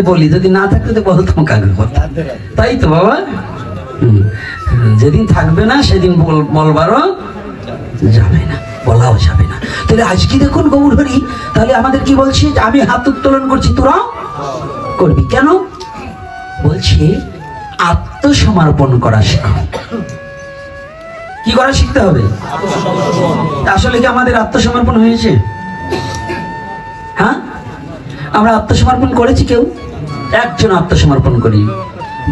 বলি, যদি না থাকতে তো বলতাম কাকে কথা, তাই তো বাবা। যেদিন থাকবে না সেদিন বলবারও যাবে না, বলাও যাবে না। তাহলে আজকে দেখুন গৌর হরি, তাহলে আমাদের কি বলছি, আমি হাত উত্তোলন করছি তোরাও করবি। কেন বলছি? আত্মসমর্পণ করা শেখো। কি করা শিখতে হবে? আসলে কি আমাদের আত্মসমর্পণ হয়েছে? হ্যাঁ, আমরা আত্মসমর্পণ করেছি? কেউ একজন আত্মসমর্পণ করি।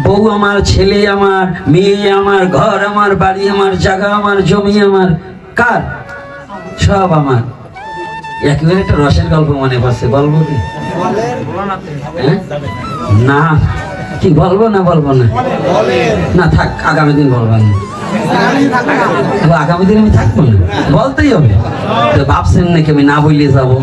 বউ আমার, ছেলে আমার, মেয়ে আমার, ঘর আমার, বাড়ি আমার, জায়গা আমার, জমি আমার, কার? সব আমার। একেবারে একটা রসের গল্প মনে পড়ছে, বলবো কি? না, কি বলবো না বলবো না? না থাক, আগামী দিন বলবো না। আগামী দিন আমি থাকবো না, বলতেই হবে। তো ভাবছেন নাকি আমি না বললে যাবো?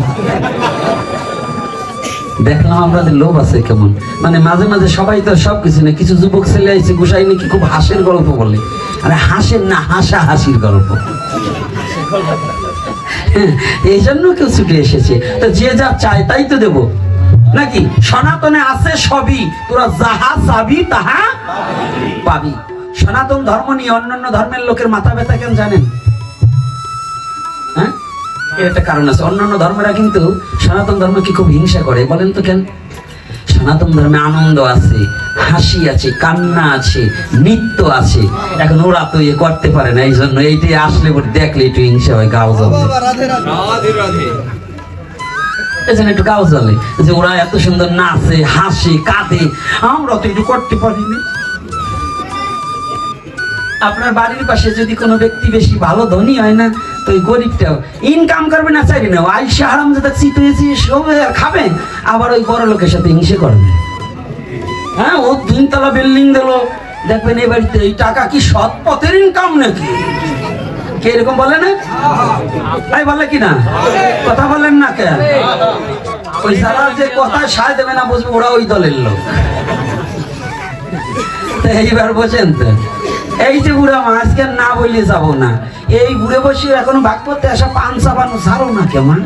দেখলাম আপনাদের লোভ আছে কেমন, মানে মাঝে মাঝে সবাই তো সবকিছু না, কিছু যুবক ছেলে আছে গোসাই নাকি খুব হাসির গল্প বলে। আরে হাসের না, হাসা হাসির গল্প। এই জন্য কেউ ছুটে এসেছে। তো যে যা চায় তাই তো দেবো নাকি? সনাতনে আছে সবই, তোরা যাহা চাবি তাহা পাবি। সনাতন ধর্ম নিয়ে অন্যান্য ধর্মের লোকের মাথা ব্যথা কেন জানেন? হ্যাঁ, এর একটা কারণ আছে। অন্যান্য ধর্মেরা কিন্তু সনাতন ধর্মকে খুব হিংসা করে। বলেন তো কেন? সনাতন ধর্মে আনন্দ আছে, হাসি আছে, কান্না আছে, নৃত্য আছে। এখন ওরা তো ইয়ে করতে পারে না, এই জন্য এইটাই আসলে দেখলে একটু হিংসা হয়, গাও জ্বলে। এই জন্য একটু গাও জ্বলে যে ওরা এত সুন্দর নাচে, হাসে, কাঁদে, আমরা তো একটু করতে পারিনি। আপনার বাড়ির পাশে যদি কোনো ব্যক্তি বেশি ভালো ধনী হয় না, তো ওই গরিবটাও ইনকাম করবে না, চাইবে না, আইসা হারাম যেটা চিতেছি সবে খাবে, আবার ওই বড় লোকের সাথে হিংসে করবে। হ্যাঁ, ও 3 তলা বিল্ডিং দিল, দেখবেন এই বাড়িতে এই টাকা কি সৎ পথের ইনকাম নাকি? কে এরকম বলে না? তাই বলে কি না? কথা বলেন না কেন? ওই যারা যে কথা সায় দেবে না বুঝবে ওরা ওই দলের লোক। এইবার বোঝেন তো, এই যে বুড়া মাছকে না বললে যাবো না, এই বুড়ে বসে এখনো ভাগ করতে আসা পান চাবানো ছাড়ো না কেমন?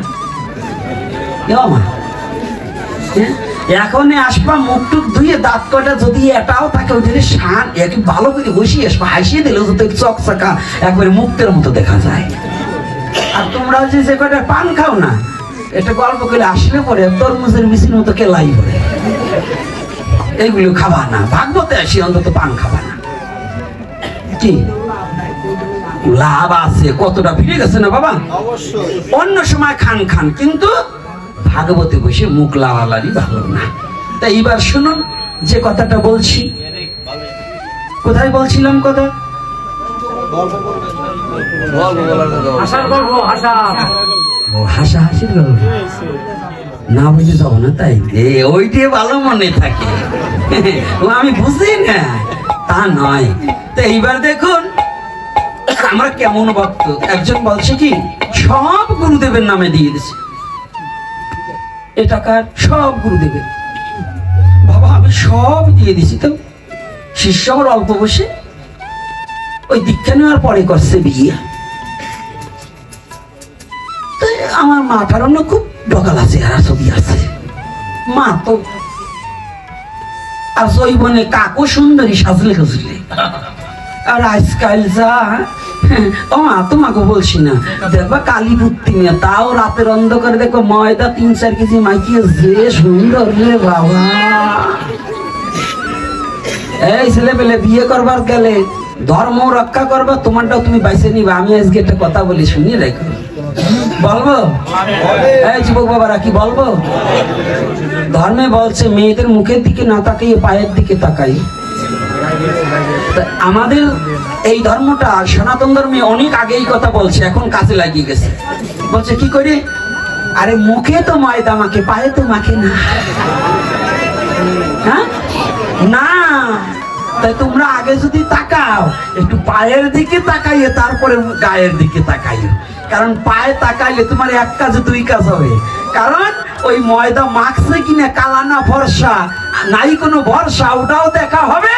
এখন আসবা মুখ টুক ধুয়ে দাঁত কটা যদি এটাও থাকে ওই শান একটু ভালো করে বসিয়ে আসবা, হাসিয়ে দিলে তো চকচকা একবারে মুক্তের মতো দেখা যায়। আর তোমরা যে কটা পান খাও না, এটা গল্প করে আসলে পরে তরমুজের মিছিল মতো কেলাই পড়ে। এইগুলো খাবা না, ভাগবতে আসি অন্তত পান খাবা না। কি লাভ আছে? কতটা ফিরে গেছে না বাবা? অন্য সময় খান খান, কিন্তু ভাগবতে বসে মুখ লাওয়ালারি ভালো না। তাই এবার শুনুন যে কথাটা বলছি। কোথায় বলছিলাম কথা? হাসা হাসির গল্প না বুঝে যাবো না, তাই ওইটাই ভালো মনে থাকে। আমি বুঝি না তা নয়। তো এইবার দেখুন আমরা কেমন ভক্ত। একজন বলছে কি সব গুরুদেবের নামে দিয়ে দিছে, এ টাকার সব গুরুদেবের। বাবা আমি সব দিয়ে দিছি। তো শিষ্য আমার অল্প বসে ওই দীক্ষা নেওয়ার পরে করছে বিয়ে। আমার মাথার অন্য খুব ডকাল আছে, আর ছবি আছে মা তো, আর জৈবনে কাকু সুন্দরী সাজলে খুঁজলে। আর আজকাল যা ও মা তোমাকে বলছি না, দেখবা কালী ভর্তি নিয়ে, তাও রাতের অন্ধকারে দেখো ময়দা 3-4 কেজি মাইকিয়ে যে সুন্দর রে বাবা। এই ছেলে পেলে বিয়ে করবার গেলে ধর্ম রক্ষা করবা, তোমারটাও তুমি বাইসে নিবা। আমি আজকে একটা কথা বলি, শুনিয়ে রেখো। বলবো? এই যুবক বাবারা কি বলবো? ধর্মে বলছে মেয়েদের মুখের দিকে না তাকিয়ে পায়ের দিকে তাকাই। আমাদের এই ধর্মটা সনাতন ধর্মে অনেক আগেই কথা বলছে, এখন কাজে লাগিয়ে গেছে। বলছে কি করে? আরে মুখে তো ময়দা মাখে, পায়ে তো মাখে না। হ্যাঁ না, তাই তোমরা আগে যদি তাকাও একটু পায়ের দিকে তাকাইয়ে তারপরে গায়ের দিকে তাকাইও, কারণ পায়ে তাকাইলে তোমার এক কাজে 2 কাজ হবে। কারণ ওই ময়দা মাখছে কিনা, কালা না ফর্সা, নাই কোনো ভরসা, ওটাও দেখা হবে,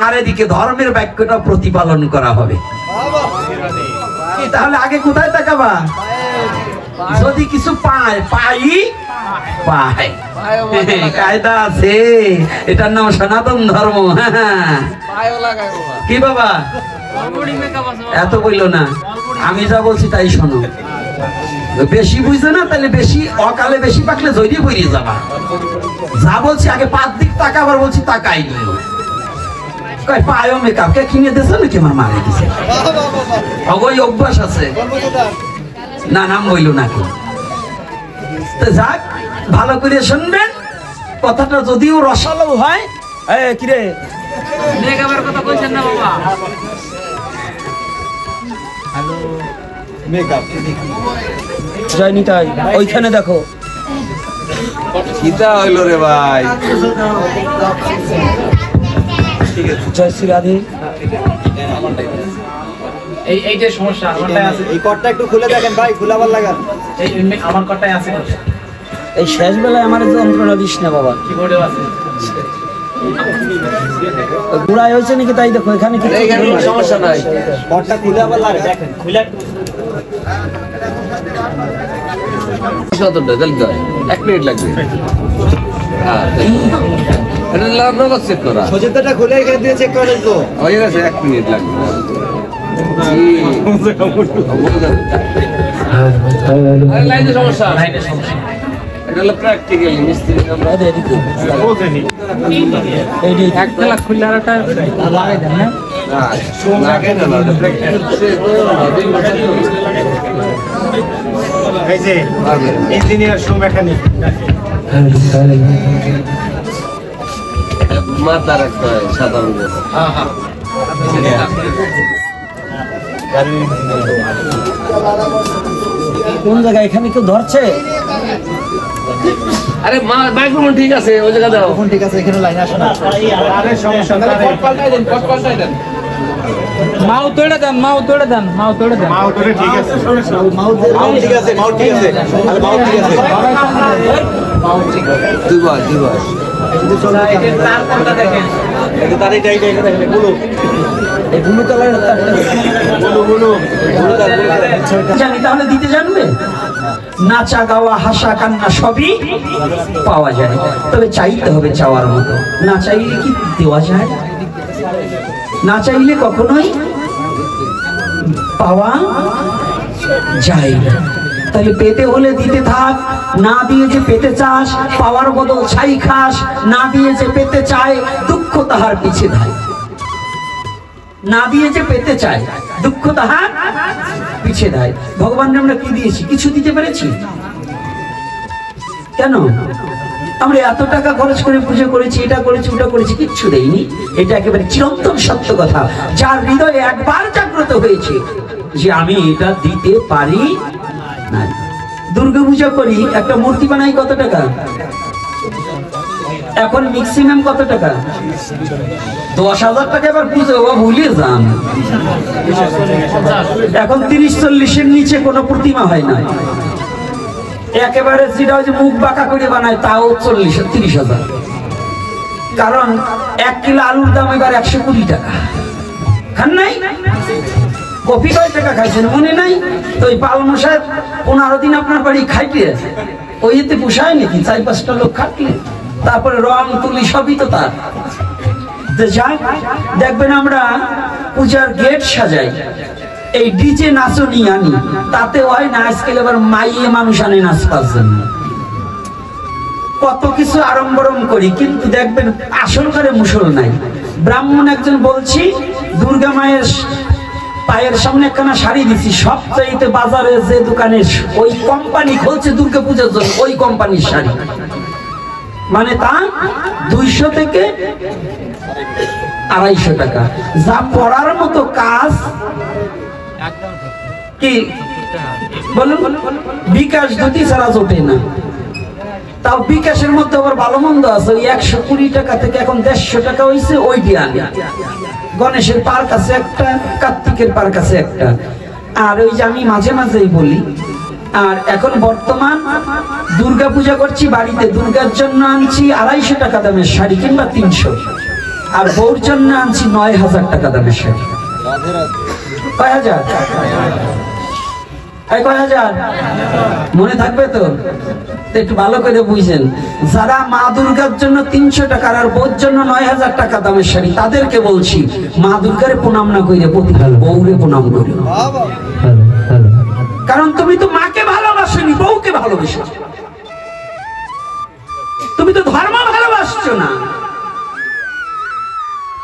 আর এদিকে ধর্মের বাক্যটা প্রতিপালন করা হবে। তাহলে আগে কোথায় তাকাবা? যদি কিছু পাই পায় কায়দা আছে, এটার নাম সনাতন ধর্ম। কি বাবা এত বললো না, আমি যা বলছি তাই শোনো। বেশি বুঝছে না, তাহলে বেশি অকালে বেশি পাকলে জড়িয়ে পড়িয়ে যাবা। যা বলছি আগে 5 দিক তাকা, আবার বলছি তাকাই পায়ও মেকআপ কে কিনে দিয়েছে নাকি আমার মারে দিছে, অগই অভ্যাস আছে না, নাম বইলো নাকি। তো যাক, ভালো করে শুনবেন কথাটা, যদিও রসালো হয়। কিরে মেকআপের কথা কইছেন না বাবা? হ্যালো মেকআপ যায়নি তাই, ওইখানে দেখো কিটা হইলো রে ভাই। ঠিক আছে, জয় শ্রী রাধে। এই যে সমস্যা আমারটাই আছে, এই কটটা একটু খুলে দেখেন ভাই, খুলাবার লাগান। এই আমার কটটাই আছে, এই শেষ বেলায় আমার যন্ত্রণা দিস না বাবা। কিবোর্ডেও আছে, গুড়াই হয়েছে নাকি তাই দেখো, এখানে কি সমস্যা নাই, কটটা খুলে আবার লাগে দেখেন, খুলে 1 মিনিট লাগবে। সোজেরটা খুলে এখানে দিয়ে চেক করে তো হয়ে গেছে, 1 মিনিট লাগবে। লাইনের সমস্যা, লাইনের সমস্যা, এটা হলো প্র্যাকটিক্যাল মিস্ত্রি। আমরা এদিকে বোঝেনি, এই যে একটা লাখ খুলে আর একটা লাগাই দেন না, লাগে না, এটা প্র্যাকটিক্যাল। এই যে ইঞ্জিনিয়ার শো মেকানিক মাথা রাখতে হয় সাধারণ। কোন জায়গায় এখানে কেউ ধরছে? আরে মাইক্রোফোন ঠিক আছে, ওই জায়গা দাও, ফোন ঠিক আছে, এখানে লাইন আসে না। আরে সমস্যা নাই, পট পাল্টাই দেন, পট পাল্টাই দেন, মাউ তোড়ে দেন, মাউ তোড়ে দেন, মাউ তোড়ে দেন, মাউ তোড়ে ঠিক আছে, মাউ ঠিক আছে, মাউ ঠিক আছে, আরে মাউ ঠিক আছে, মাউ ঠিক আছে, দুবার এই তার কোনটা দেখেন, এই তার এইটা দেখেন, বলো এই ব্লু কালারের তারটা, বলো জানি তাহলে দিতে জানবে। নাচা গাওয়া হাসা কান্না সবই পাওয়া যায়, তবে চাইতে হবে চাওয়ার মতো। না চাইলে কি দেওয়া যায়? না চাইলে কখনোই পাওয়া যায় না। তাহলে পেতে হলে দিতে থাক, না দিয়ে যে পেতে চাস পাওয়ার বদল ছাই খাস, না দিয়ে যে পেতে চায় দুঃখ তাহার পিছে ধায়। না দিয়ে যে পেতে চায় দুঃখ তাহার পিছে ধায়। ভগবানকে আমরা কি দিয়েছি? কিছু দিতে পেরেছি? কেন? আমরা এত টাকা খরচ করে পুজো করেছি, এটা করেছি, ওটা করেছি, কিচ্ছু দেয়নি। এটা একেবারে চিরন্তন সত্য কথা, যার হৃদয়ে একবার জাগ্রত হয়েছে যে আমি এটা দিতে পারি না। দুর্গা পূজা করি, একটা মূর্তি বানাই কত টাকা? এখন ম্যাক্সিমাম কত টাকা? 10,000 টাকা। এবার পুজো ভুলে যান, এখন 30-40-এর নিচে কোনো প্রতিমা হয় না। একেবারে যেটা হচ্ছে মুখ বাঁকা করে বানায় তাও 40-30,000। কারণ 1 কিলো আলুর দাম এবার 120 টাকা। খান নাই? কফি কয় টাকা খাইছেন মনে নাই? তো ওই পালমশাই 15 দিন আপনার বাড়ি খাইতে ওই এতে পোষায় নাকি? 4-5টা লোক খাটলে তারপরে রং তুলি সবই তো তার। দেখবেন আমরা পূজার গেট সাজাই, এই ডিজে নাচনি আনি, তাতে হয় না। আজকাল আবার মাইয়ে মানুষ আনে নাচবার জন্য, কত কিছু আড়ম্বরম করি, কিন্তু দেখবেন আসল করে মুসল নাই। ব্রাহ্মণ একজন বলছি, দুর্গা মায়ের পায়ের সামনে একখানা শাড়ি দিছি, সবচাইতে বাজারে যে দোকানে ওই কোম্পানি খুলছে দুর্গা পূজার জন্য, ওই কোম্পানির শাড়ি, মানে তা 200 থেকে 250 টাকা। যা পড়ার মতো কাজ কি বলুন, বিকাশ দুটি ছাড়া জোটে না। তাও বিকাশের মধ্যে আবার ভালো মন্দ আছে। ওই 120 টাকা থেকে এখন 150 টাকা হয়েছে, ওই দিয়ে আনে। গণেশের পার কাছে একটা, কার্তিকের পার কাছে একটা। আর ওই যে আমি মাঝে মাঝেই বলি, আর এখন বর্তমান দুর্গা পূজা করছি বাড়িতে, দুর্গার জন্য আনছি 250 টাকা দামের শাড়ি কিংবা 300, আর বউর জন্য আনছি 9000 টাকা দামের শাড়ি। কয় হাজার? এই কয় হাজার মনে থাকবে তো? একটু ভালো করে বুঝেন, যারা মা দুর্গার জন্য 300 টাকার আর বউর জন্য 9000 টাকা দামের শাড়ি, তাদেরকে বলছি মা দুর্গারে প্রণাম না কইরে প্রতিহাল বউরে প্রণাম করি। কারণ তুমি তো মাকে ভালোবাসোনি, বউকে ভালোবেসেছো। তুমি তো ধর্ম ভালোবাসছো না,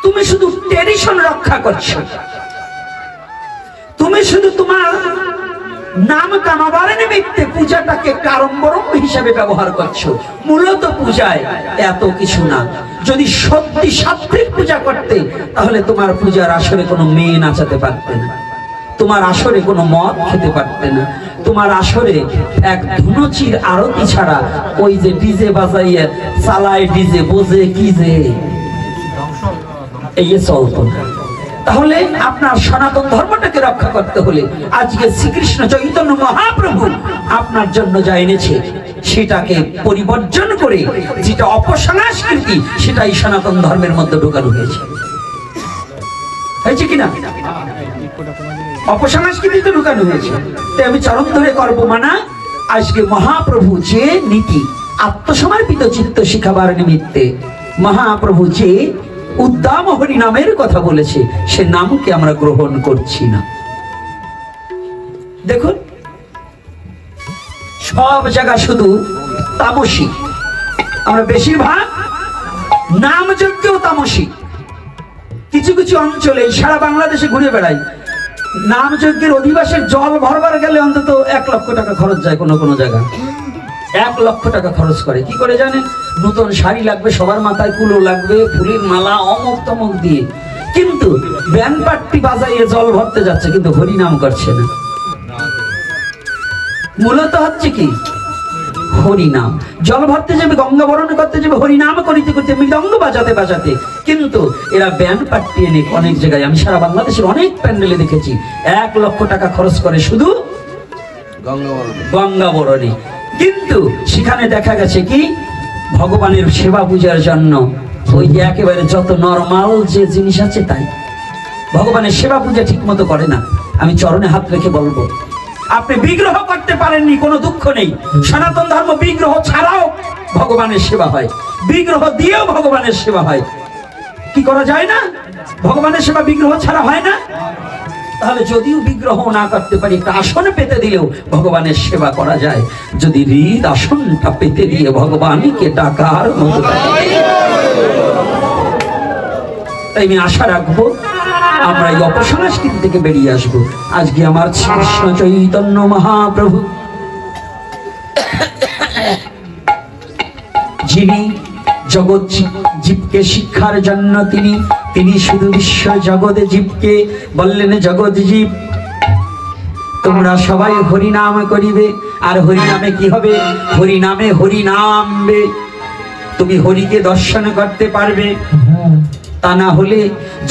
তুমি শুধু ট্রেডিশন রক্ষা করছো। তুমি শুধু তোমার নাম কামাবার নিমিত্তে পূজাটাকে কারম্বরম হিসাবে ব্যবহার করছো। মূলত পূজায় এত কিছু না। যদি সত্যি সাত্বিক পূজা করতে, তাহলে তোমার পূজার আসরে কোনো মেয়ে নাচাতে পারতে না, তোমার আসরে কোনো মদ খেতে পারতে না, তোমার আসরে এক ধুনুচির আরতি ছাড়া ওই যে ডিজে বাজাইয়ে চালায়, ডিজে বোঝে কি যে এই চলতো না। তাহলে আপনার সনাতন ধর্মটাকে রক্ষা করতে হলে আজকে শ্রীকৃষ্ণ চৈতন্য মহাপ্রভু আপনার জন্য যা এনেছে সেটাকে পরিবর্জন করে যেটা অপসংস্কৃতি, সেটাই সনাতন ধর্মের মধ্যে ঢোকানো হয়েছে। হয়েছে কিনা? অপসংস্কৃতিতে ঢোকানো হয়েছে। তাই আমি চরণ ধরে করবো মানা। আজকে মহাপ্রভু যে নীতি আত্মসমর্পিত চিত্ত শিখাবার নিমিত্তে মহাপ্রভু যে উদ্দাম হরি নামের কথা বলেছে, সে নামকে আমরা গ্রহণ করছি না। দেখুন, সব জায়গা শুধু তামসিক। আমরা বেশিরভাগ নাম যজ্ঞেও তামসিক। কিছু কিছু অঞ্চলে সারা বাংলাদেশে ঘুরে বেড়াই, নাম যজ্ঞের অধিবাসের জল ভরবার গেলে অন্তত 1 লক্ষ টাকা খরচ যায়। কোনো কোনো জায়গা 1 লক্ষ টাকা খরচ করে। কি করে জানেন? নতুন শাড়ি লাগবে, সবার মাথায় কুলো লাগবে, ফুলের মালা, অমুক তমুক দিয়ে। কিন্তু ব্যান্ড পার্টি বাজাইয়ে জল ভরতে যাচ্ছে, কিন্তু হরি নাম করছে না। মূলত হচ্ছে কি? হরি নাম। জল ভরতে যাবে, গঙ্গা বরণ করতে যাবে, হরি নাম করিতে করতে, মৃদঙ্গ বাজাতে বাজাতে। কিন্তু এরা ব্যান্ড পার্টি এনে অনেক জায়গায়, আমি সারা বাংলাদেশের অনেক প্যান্ডেলে দেখেছি, 1 লক্ষ টাকা খরচ করে শুধু গঙ্গা বরণে। কিন্তু সেখানে দেখা গেছে কি, ভগবানের সেবা পূজার জন্য ওই একেবারে যত নরমাল যে জিনিস আছে তাই। ভগবানের সেবা পূজা ঠিক মতো করে না। আমি চরণে হাত রেখে বলবো, আপনি বিগ্রহ করতে পারেননি, কোনো দুঃখ নেই। সনাতন ধর্ম বিগ্রহ ছাড়াও ভগবানের সেবা হয়, বিগ্রহ দিয়েও ভগবানের সেবা হয়। কি করা যায় না? ভগবানের সেবা বিগ্রহ ছাড়া হয় না। তাহলে যদিও বিগ্রহ না করতে পারি, একটা আসন পেতে দিলেও ভগবানের সেবা করা যায়। যদি হৃদ আসনটা পেতে দিয়ে ভগবানকে ডাকার মতো। তাই আমি আশা রাখবো আমরা এই অপসংস্কৃতি থেকে বেরিয়ে আসবো। আজকে আমার শ্রীকৃষ্ণ চৈতন্য মহাপ্রভু, যিনি জগৎ জীবকে শিক্ষার জন্য তিনি শুধু বিশ্ব জগৎ জীবকে বললেন, জগৎ জীব তোমরা সবাই হরিনাম করিবে। আর হরিনামে কি হবে? হরিনামে হরিনামবে। তুমি হরিকে দর্শন করতে পারবে। তা না হলে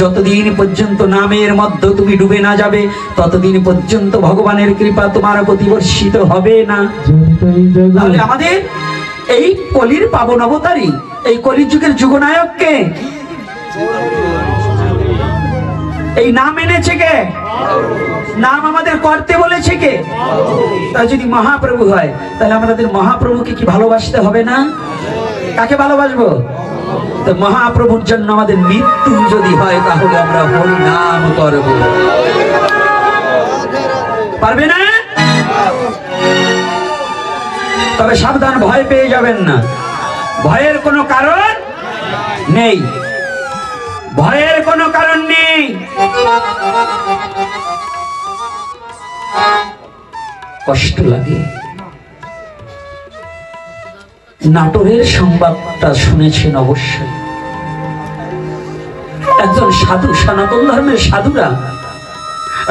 যতদিন পর্যন্ত নামের মধ্যে তুমি ডুবে না যাবে, ততদিন পর্যন্ত ভগবানের কৃপা তোমার প্রতি বর্ষিত হবে না। তাহলে আমাদের এই কলির পাবন অবতারী, এই কলিযুগের যুগনায়ককে এই নাম এনেছে কে? নাম আমাদের করতে বলেছে কে? তা যদি মহাপ্রভু হয়, তাহলে আমাদের মহাপ্রভুকে কি ভালোবাসতে হবে না? কাকে ভালোবাসবো? তো মহাপ্রভুর জন্য আমাদের মৃত্যু যদি হয়, তাহলে আমরা হরি নাম করব। পারবে না? তবে সাবধান, ভয় পেয়ে যাবেন না। ভয়ের কোনো কারণ নেই, ভয়ের কোনো কারণ নেই। কষ্ট লাগে। নাটোরের সংবাদটা শুনেছেন অবশ্যই। একজন সাধু, সনাতন ধর্মের সাধুরা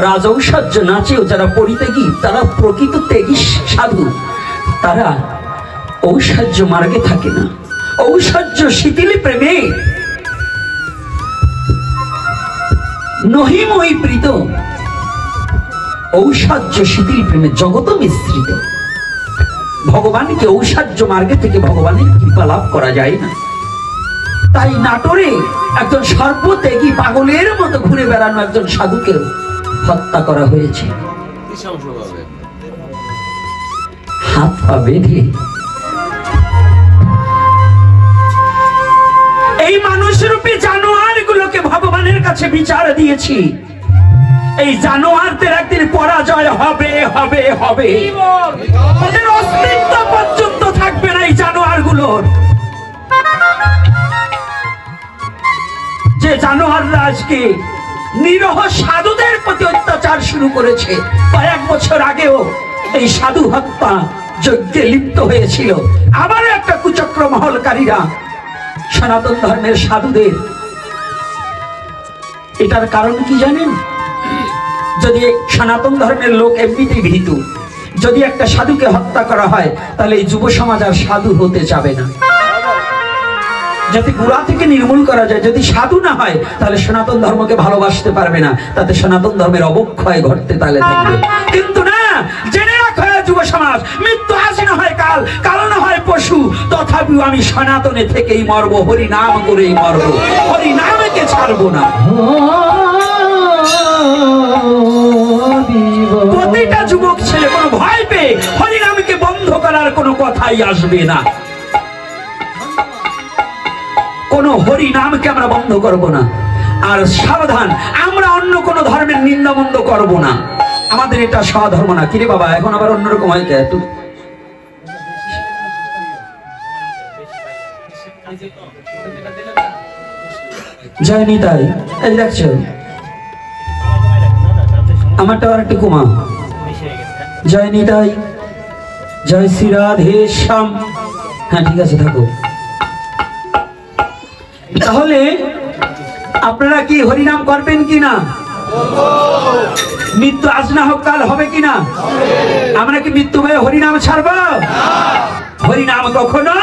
রাজৌষাজ্য নাচেও যারা পরিত্যাগী, তারা প্রকৃত ত্যাগী সাধু। তারা ঔষাজ্য মার্গে থাকে না, ঔষাজ্য শিথিলি প্রেমে নহিময়ী প্রীত। ঔষাজ্য শিথিল প্রেমে জগত মিশ্রিত। ভগবানকে ঔষাজ্য মার্গে থেকে ভগবানের কৃপা লাভ করা যায় না। তাই নাটোরে একজন সর্বত্যাগী পাগলের মতো ঘুরে বেড়ানো একজন সাধুকে হত্যা করা হয়েছে। হাত পা বেঁধে এই মানুষরূপী জানোয়ার গুলোকে ভগবানের কাছে বিচার দিয়েছি। এই জানোয়ারদের একদিন পরাজয় হবে হবে হবে, ওদের অস্তিত্ব পর্যন্ত থাকবে না। এই জানোয়ার গুলোর, যে জানোয়াররা আজকে নিরহ সাধুদের প্রতি অত্যাচার শুরু করেছে, কয়েক বছর আগেও এই সাধু হত্যা যজ্ঞে লিপ্ত হয়েছিল। আবারও একটা কুচক্র মহলকারীরা সনাতন ধর্মের সাধুদের, এটার কারণ কি জানেন? যদি সনাতন ধর্মের লোক এমনিতেই ভীতু, যদি একটা সাধুকে হত্যা করা হয় তাহলে এই যুব সমাজ আর সাধু হতে যাবে না। যাতে গোড়া থেকে নির্মূল করা যায়, যদি সাধু না হয় তাহলে সনাতন ধর্মকে ভালোবাসতে পারবে না, তাতে সনাতন ধর্মের অবক্ষয় ঘটতে তাহলে থাকবে। কিন্তু না, জেনে রাখো যুব সমাজ, মৃত্যু আজ না হয় কাল, কাল না হয় পশু, তথাপিও আমি সনাতনে থেকেই মরবো, হরি নাম করেই মরবো, হরি নামকে ছাড়বো না। প্রতিটা যুবক ছেলে কোনো ভয় পেয়ে হরি নামকে বন্ধ করার কোনো কথাই আসবে না। কোন হরি নামকে আমরা বন্ধ করব না। আর সাবধান, আমরা অন্য কোন ধর্মের নিন্দা বন্ধ করব না। আমাদের এটা স্বধর্ম না। কিরে বাবা, এখন আবার অন্যরকম হয় কে? তুই জয় নিতাই, এই দেখছো আমারটা আর একটু কমা। জয় নিতাই, জয় শ্রী রাধে শ্যাম। হ্যাঁ ঠিক আছে, থাকো। তাহলে আপনারা কি হরিনাম করবেন কিনা? মৃত্যু আজ না হোক কাল হবে কিনা? আমরা কি মৃত্যু ভয়ে হরিনাম ছাড়ব? হরিনাম কখনো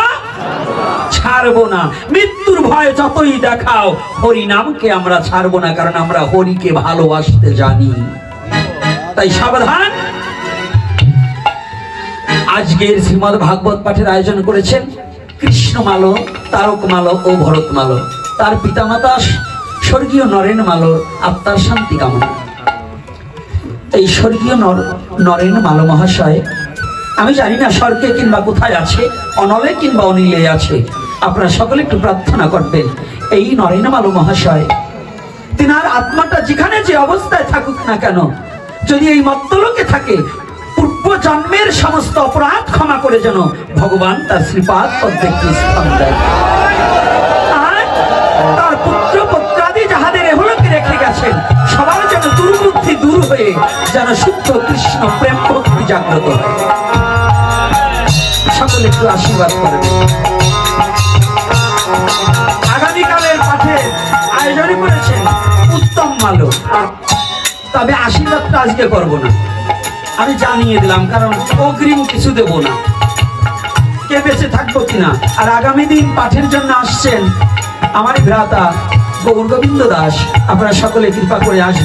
ছাড়বো না। মৃত্যুর ভয় যতই দেখাও, হরিনামকে আমরা ছাড়বো না, কারণ আমরা হরিকে ভালোবাসতে জানি। তাই সাবধান। আজকের শ্রীমদ ভাগবত পাঠের আয়োজন করেছেন কৃষ্ণমালো, তারকমালো ও ভরতমালো। তার পিতামাতা স্বর্গীয় নরেন মালোর আত্মার শান্তি কামনা। এই স্বর্গীয় নরেন মালো মহাশয়, আমি জানি না স্বর্গে কিংবা কোথায় আছে, অনলে কিংবা অনিলে আছে। আপনারা সকলে একটু প্রার্থনা করবেন, এই নরেন মালো মহাশয় তিনার আত্মাটা যেখানে যে অবস্থায় থাকুক না কেন, যদি এই মত্তলোকে থাকে, পূর্ব জন্মের সমস্ত অপরাধ ক্ষমা করে যেন ভগবান তার শ্রীপাদ পদ্মে স্থান দেয়। আর তার পুত্র পুত্রাদি যাহাদের এহলোকে রেখে গেছেন, সবার যেন দুর্বুদ্ধি দূর হয়ে যেন শুদ্ধ কৃষ্ণ প্রেম ভক্তি জাগ্রত হয়। সকলে একটু আশীর্বাদ করবেন। আগামীকালের পাঠের আয়োজন করেছেন উত্তম মালো, তবে আশীর্বাদটা আজকে করবো না, আমি জানিয়ে দিলাম, কারণ অগ্রিম কিছু দেব না। কে বেঁচে থাকবো কিনা। আর আগামী দিন পাঠের জন্য আসছেন আমার ভ্রাতা গৌর গোবিন্দ দাস। আপনারা সকলে কৃপা করে আসবেন।